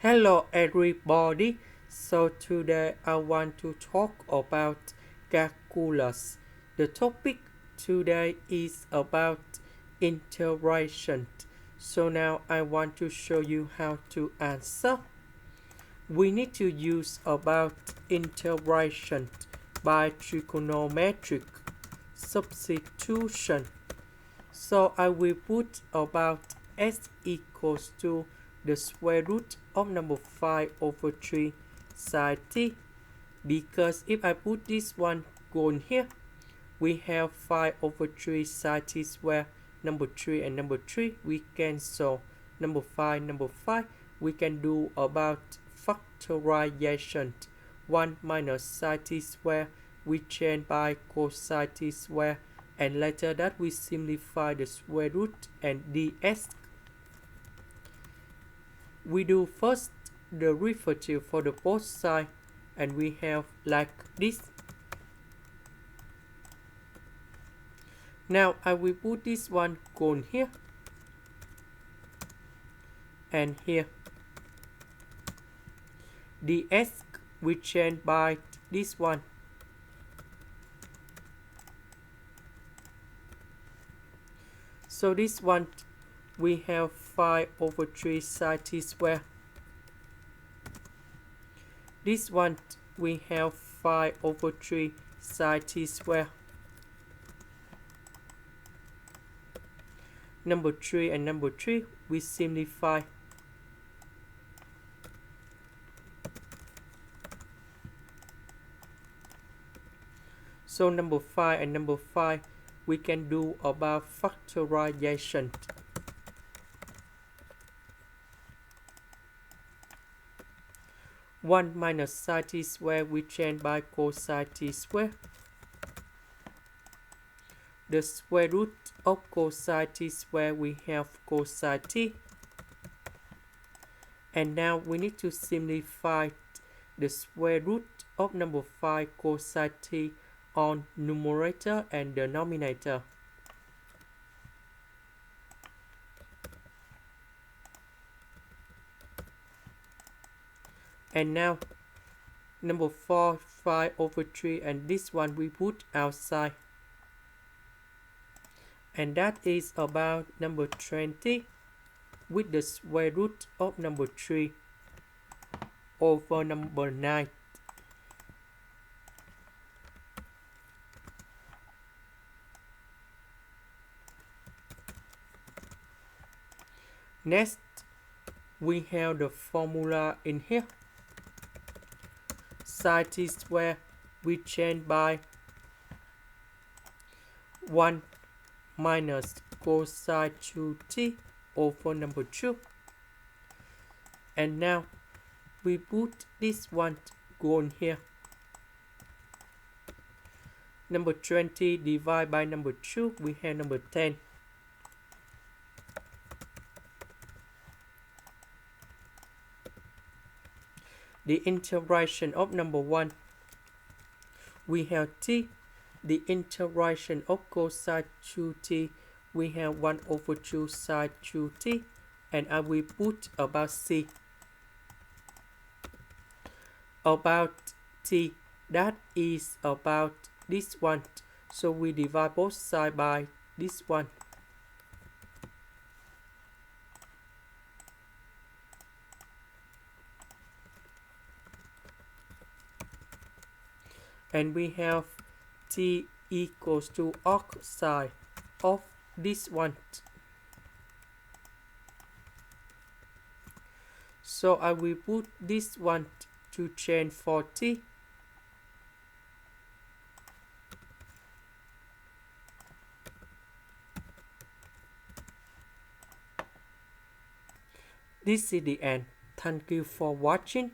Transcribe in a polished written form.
Hello everybody. So today I want to talk about calculus. The topic today is about integration. So now I want to show you how to answer. We need to use about integration by trigonometric substitution. So I will put about s equals to the square root of number 5 over 3 sine t, because if I put this one going here, we have 5 over 3 sine t square, number 3 and number 3 we cancel, number 5, we can do about factorization. 1 minus sine t square we change by cosine t square, and later that we simplify the square root and ds. We do first the derivative for the both sides, and we have like this. Now I will put this one going here and here. ds we change by this one. So this one we have 5 over 3 sine t square. This one we have 5 over 3 sine t square. Number 3 and number 3 we simplify. So number 5 and number 5 we can do about factorization. One minus sine t square we change by cosine t square. The square root of cosine t square we have cosine t. And now we need to simplify the square root of number 5 cosine t on numerator and denominator. And now number 4 5 over 3, and this one we put outside, and that is about number 20 with the square root of number 3 over number 9. Next, we have the formula in here. Sine t square we change by 1 minus cosine 2t over number 2. And now we put this one going here. Number 20 divided by number 2, we have number 10. The integration of number 1, we have t. The integration of cosine 2t, we have 1 over 2 sine 2t, and I will put about c. About t, that is about this one, so we divide both sides by this one. And we have t equals to arcsine of this one. So I will put this one to change for t. This is the end. Thank you for watching.